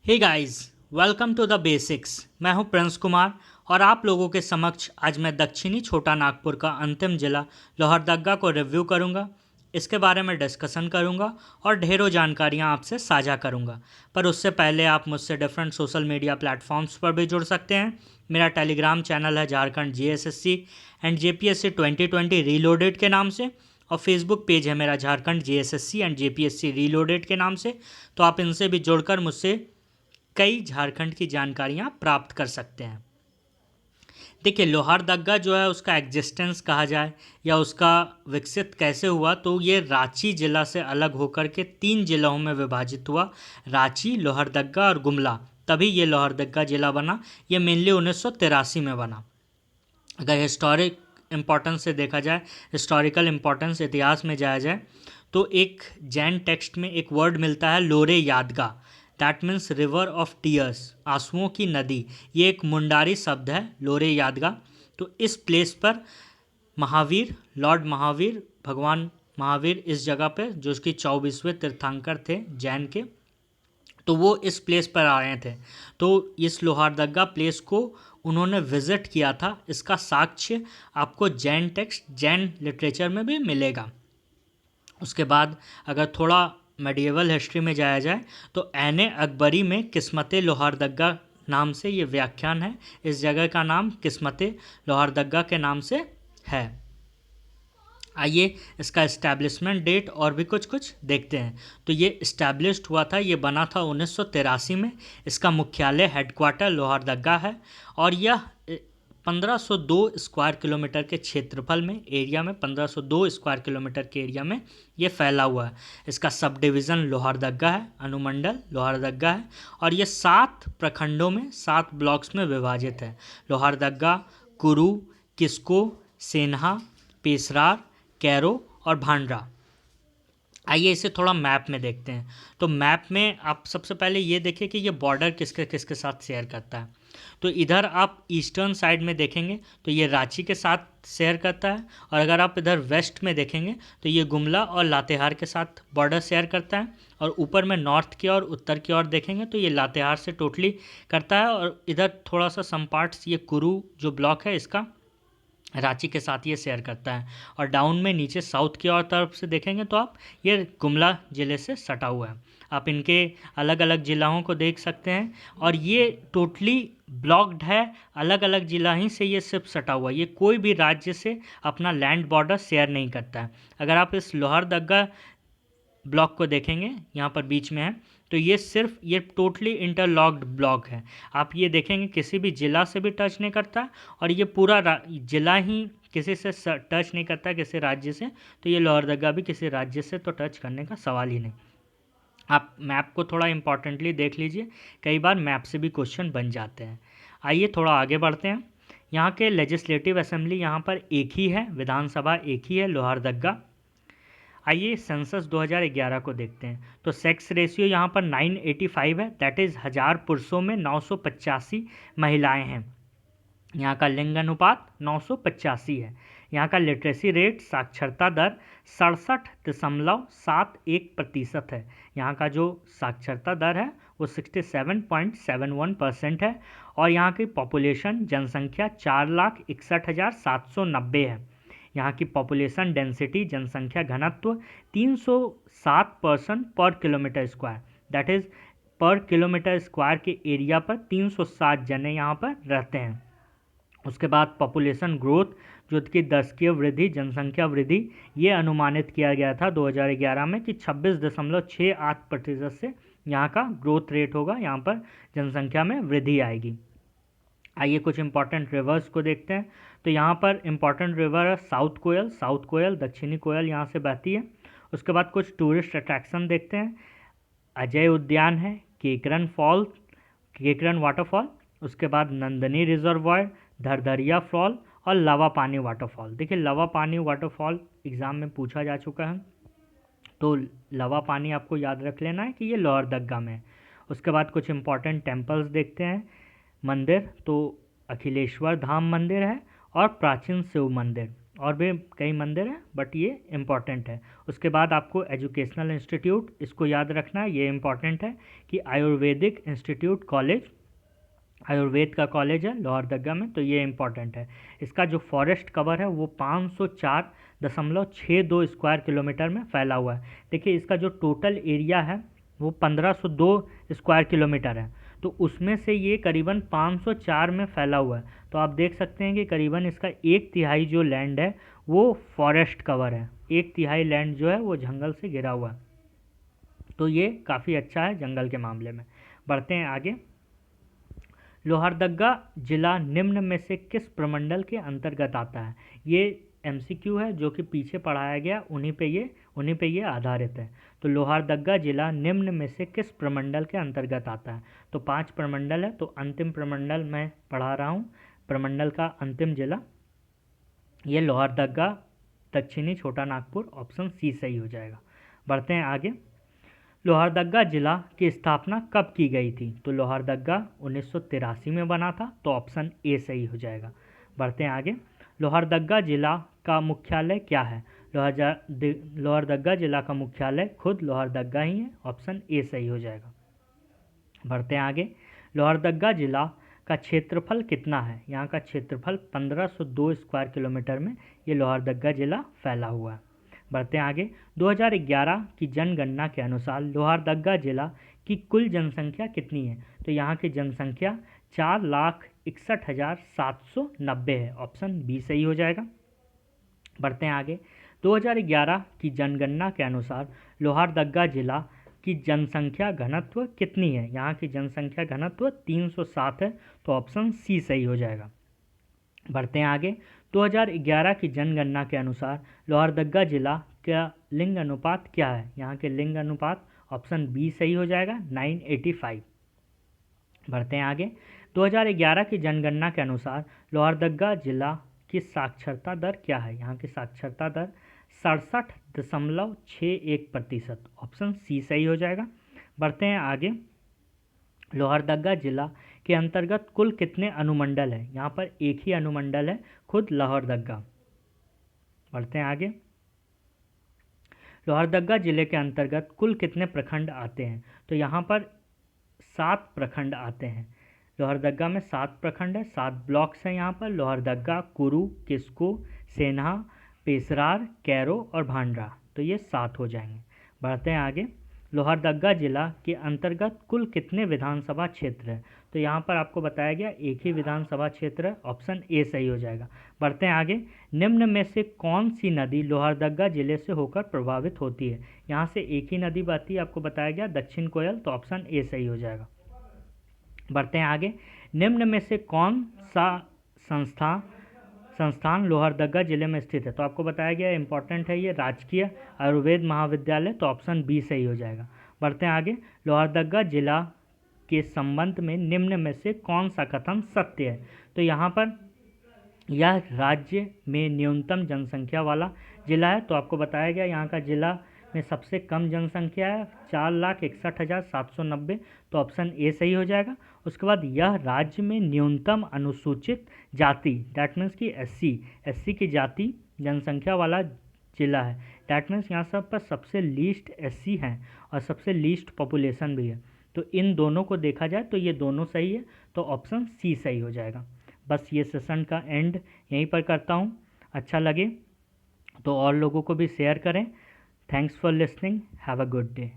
Hey guys, welcome to the basics. मैं हूं Prince Kumar और आप लोगों के समक्ष आज मैं दक्षिणी छोटा नागपुर का अंतिम जिला लोहरदग्गा को रिव्यू करूंगा। इसके बारे में डिस्कशन करूंगा और ढेरों जानकारियां आपसे साझा करूंगा। पर उससे पहले आप मुझसे डिफरेंट सोशल मीडिया प्लेटफॉर्म्स पर भी जुड़ सकते हैं। मेरा टेलीग्राम चैनल है Jharkhand GSSC and JPSC 2020 reloaded के नाम से, और फेसबुक पेज है मेरा Jharkhand GSSC and JPSC reloaded के नाम से। तो आप इनसे भी जुड़कर मुझसे कई झारखंड की जानकारियां प्राप्त कर सकते हैं। देखिए, लोहारदग्गा जो है उसका एग्जिस्टेंस कहा जाए या उसका विकसित कैसे हुआ, तो ये रांची जिला से अलग होकर के 3 जिलों में विभाजित हुआ, रांची, लोहरदग्गा और गुमला। तभी ये लोहरदग्गा जिला बना। ये मेनली 1983 में बना। अगर हिस्टोरिक इम्पोर्टेंस से देखा जाए, हिस्टोरिकल इम्पोर्टेंस, इतिहास में जाया जाए, तो एक जैन टेक्स्ट में एक वर्ड मिलता है लोरे यादगा। That means river of tears, आंसुओं की नदी। ये एक मुंडारी शब्द है लोरे यादगा। तो इस प्लेस पर महावीर, लॉर्ड महावीर, भगवान महावीर इस जगह पे, जो उसकी 24वें तीर्थंकर थे जैन के, तो वो इस प्लेस पर आए थे। तो इस लोहारदग्गा प्लेस को उन्होंने विजिट किया था। इसका साक्ष्य आपको जैन टेक्स्ट, जैन लिटरेचर में भी मिलेगा। उसके बाद अगर थोड़ा मेडिएवल हिस्ट्री में जाया जाए, तो ऐने अकबरी में किस्मते लोहारदग्गा नाम से ये व्याख्यान है। इस जगह का नाम किस्मते लोहारदग्गा के नाम से है। आइए इसका इस्टेब्लिशमेंट डेट और भी कुछ कुछ देखते हैं। तो ये इस्टेब्लिश्ड हुआ था, ये बना था 1983 में। इसका मुख्यालय हेडक्वार्टर लोहारदग्गा है और यह 1502 स्क्वायर किलोमीटर के क्षेत्रफल में, एरिया में 1502 स्क्वायर किलोमीटर के एरिया में ये फैला हुआ है। इसका सब डिवीज़न लोहारदग्गा है, अनुमंडल लोहारदग्गा है, और ये 7 प्रखंडों में, 7 ब्लॉक्स में विभाजित है। लोहारदग्गा, कुरू, किस्को, सेन्हा, पेसरार, कैरो और भांडरा। आइए इसे थोड़ा मैप में देखते हैं। तो मैप में आप सबसे पहले ये देखिए कि ये बॉर्डर किसके किसके साथ शेयर करता है। तो इधर आप ईस्टर्न साइड में देखेंगे तो ये रांची के साथ शेयर करता है, और अगर आप इधर वेस्ट में देखेंगे तो ये गुमला और लातेहार के साथ बॉर्डर शेयर करता है। और ऊपर में नॉर्थ की और उत्तर की ओर देखेंगे तो ये लातेहार से टोटली करता है, और इधर थोड़ा सा सम पार्ट्स, ये कुरू जो ब्लॉक है इसका रांची के साथ ये शेयर करता है। और डाउन में नीचे साउथ की ओर तरफ से देखेंगे तो आप ये गुमला ज़िले से सटा हुआ है। आप इनके अलग अलग ज़िलों को देख सकते हैं, और ये टोटली ब्लॉक्ड है, अलग अलग ज़िला ही से ये सिर्फ सटा हुआ है। ये कोई भी राज्य से अपना लैंड बॉर्डर शेयर नहीं करता है। अगर आप इस लोहारदग्गा ब्लॉक को देखेंगे, यहाँ पर बीच में है, तो ये सिर्फ ये टोटली इंटरलॉक्ड ब्लॉक है। आप ये देखेंगे किसी भी ज़िला से भी टच नहीं करता, और ये पूरा ज़िला ही किसी से टच नहीं करता, किसी राज्य से। तो ये लोहरदग्गा भी किसी राज्य से तो टच करने का सवाल ही नहीं। आप मैप को थोड़ा इंपॉर्टेंटली देख लीजिए, कई बार मैप से भी क्वेश्चन बन जाते हैं। आइए थोड़ा आगे बढ़ते हैं। यहाँ के लेजिस्लेटिव असेंबली यहाँ पर एक ही है, विधानसभा एक ही है, लोहरदग्गा। आइए सेंसस 2011 को देखते हैं। तो सेक्स रेशियो यहाँ पर 985 है, दैट इज़ 1000 पुरुषों में 985 महिलाएं हैं। यहाँ का लिंग अनुपात 985 है। यहाँ का लिटरेसी रेट, साक्षरता दर 67.71% है। यहाँ का जो साक्षरता दर है वो 67.71% है। और यहाँ की पॉपुलेशन, जनसंख्या 4,61,790 है। यहाँ की पॉपुलेशन डेंसिटी, जनसंख्या घनत्व 307 पर्सन पर किलोमीटर स्क्वायर, दैट इज़ पर किलोमीटर स्क्वायर के एरिया पर 307 जने यहाँ पर रहते हैं। उसके बाद पॉपुलेशन ग्रोथ, जो कि दशकीय वृद्धि, जनसंख्या वृद्धि, ये अनुमानित किया गया था 2011 में कि 26.68% से यहाँ का ग्रोथ रेट होगा, यहाँ पर जनसंख्या में वृद्धि आएगी। आइए कुछ इंपॉर्टेंट रिवर्स को देखते हैं। तो यहाँ पर इंपॉर्टेंट रिवर है साउथ कोयल, साउथ कोयल, दक्षिणी कोयल यहाँ से बहती है। उसके बाद कुछ टूरिस्ट अट्रैक्शन देखते हैं। अजय उद्यान है, केकरन फॉल, केकरन वाटरफॉल, उसके बाद नंदनी रिजर्वायर, धरधरिया फॉल और लवा पानी वाटरफॉल। देखिए लवा पानी वाटरफॉल एग्ज़ाम में पूछा जा चुका है, तो लवा पानी आपको याद रख लेना है कि ये लोहरदग्गा में है। उसके बाद कुछ इंपॉर्टेंट टेम्पल्स देखते हैं। मंदिर तो अखिलेश्वर धाम मंदिर है और प्राचीन शिव मंदिर। और भी कई मंदिर हैं बट ये इम्पॉर्टेंट है। उसके बाद आपको एजुकेशनल इंस्टीट्यूट, इसको याद रखना है, ये इम्पॉर्टेंट है कि आयुर्वेदिक इंस्टीट्यूट कॉलेज, आयुर्वेद का कॉलेज है लोहरदग्गा में, तो ये इम्पॉर्टेंट है। इसका जो फॉरेस्ट कवर है वो 504.62 स्क्वायर किलोमीटर में फैला हुआ है। देखिए इसका जो टोटल एरिया है वो 1502 स्क्वायर किलोमीटर है, तो उसमें से ये करीबन 504 में फैला हुआ है। तो आप देख सकते हैं कि करीबन इसका 1/3 जो लैंड है वो फॉरेस्ट कवर है, 1/3 लैंड जो है वो जंगल से घिरा हुआ है। तो ये काफ़ी अच्छा है जंगल के मामले में। बढ़ते हैं आगे। लोहरदग्गा जिला निम्न में से किस प्रमंडल के अंतर्गत आता है? ये एमसीक्यू है जो कि पीछे पढ़ाया गया, उन्हीं पे ये आधारित है। तो लोहरदग्गा जिला निम्न में से किस प्रमंडल के अंतर्गत आता है? तो 5 प्रमंडल है, तो अंतिम प्रमंडल मैं पढ़ा रहा हूँ। प्रमंडल का अंतिम जिला ये लोहरदग्गा, दक्षिणी छोटा नागपुर, ऑप्शन सी सही हो जाएगा। बढ़ते हैं आगे। लोहरदग्गा जिला की स्थापना कब की गई थी? तो लोहरदग्गा 1983 में बना था, तो ऑप्शन ए सही हो जाएगा। बढ़ते हैं आगे। लोहरदग्गा जिला का मुख्यालय क्या है? लोहरदग्गा जिला का मुख्यालय खुद लोहरदग्गा ही है, ऑप्शन ए सही हो जाएगा। बढ़ते हैं आगे। लोहरदग्गा जिला का क्षेत्रफल कितना है? यहाँ का क्षेत्रफल 1502 स्क्वायर किलोमीटर में ये लोहरदग्गा जिला फैला हुआ है। बढ़ते हैं आगे। 2011 की जनगणना के अनुसार लोहरदग्गा जिला की कुल जनसंख्या कितनी है? तो यहाँ की जनसंख्या 4,61,790 है, ऑप्शन बी सही हो जाएगा। बढ़ते हैं आगे। 2011 की जनगणना के अनुसार लोहरदग्गा जिला की जनसंख्या घनत्व कितनी है? यहाँ की जनसंख्या घनत्व 307 है, तो ऑप्शन सी सही हो जाएगा। बढ़ते हैं आगे। 2011 की जनगणना के अनुसार लोहरदग्गा जिला का लिंग अनुपात क्या है? यहाँ के लिंग अनुपात ऑप्शन बी सही हो जाएगा, 985। बढ़ते हैं आगे। 2011 की जनगणना के अनुसार लोहरदग्गा जिला की साक्षरता दर क्या है? यहाँ की साक्षरता दर 67.61%, ऑप्शन सी सही हो जाएगा। बढ़ते हैं आगे। लोहरदग्गा जिला के अंतर्गत कुल कितने अनुमंडल हैं? यहाँ पर एक ही अनुमंडल है, खुद लोहरदग्गा। बढ़ते हैं आगे। लोहरदग्गा जिले के अंतर्गत कुल कितने प्रखंड आते हैं? तो यहाँ पर 7 प्रखंड आते हैं। लोहरदग्गा में 7 प्रखंड है, 7 ब्लॉक्स हैं यहाँ पर। लोहरदग्गा, कुरू, किस्को, सेन्हा, पेसरार, कैरो और भांडरा, तो ये 7 हो जाएंगे। बढ़ते हैं आगे। लोहरदग्गा जिला के अंतर्गत कुल कितने विधानसभा क्षेत्र हैं? तो यहाँ पर आपको बताया गया एक ही विधानसभा क्षेत्र है, ऑप्शन ए सही हो जाएगा। बढ़ते हैं आगे। निम्न में से कौन सी नदी लोहरदग्गा जिले से होकर प्रभावित होती है? यहाँ से एक ही नदी बहती है, आपको बताया गया दक्षिण कोयल, तो ऑप्शन ए सही हो जाएगा। बढ़ते हैं आगे। निम्न में से कौन सा संस्थान लोहरदग्गा जिले में स्थित है? तो आपको बताया गया इंपॉर्टेंट है ये, राजकीय आयुर्वेद महाविद्यालय, तो ऑप्शन बी सही हो जाएगा। बढ़ते हैं आगे। लोहरदग्गा जिला के संबंध में निम्न में से कौन सा कथन सत्य है? तो यहाँ पर यह राज्य में न्यूनतम जनसंख्या वाला जिला है, तो आपको बताया गया यहाँ का जिला में सबसे कम जनसंख्या है, 4,61,790, तो ऑप्शन ए सही हो जाएगा। उसके बाद यह राज्य में न्यूनतम अनुसूचित जाति, दैट मीन्स कि एससी की जाति जनसंख्या वाला जिला है। दैट मीन्स यहाँ सब पर सबसे लीस्ट एससी हैं और सबसे लीस्ट पॉपुलेशन भी है, तो इन दोनों को देखा जाए तो ये दोनों सही है, तो ऑप्शन सी सही हो जाएगा। बस ये सेशन का एंड यहीं पर करता हूँ। अच्छा लगे तो और लोगों को भी शेयर करें। Thanks for listening, have a good day.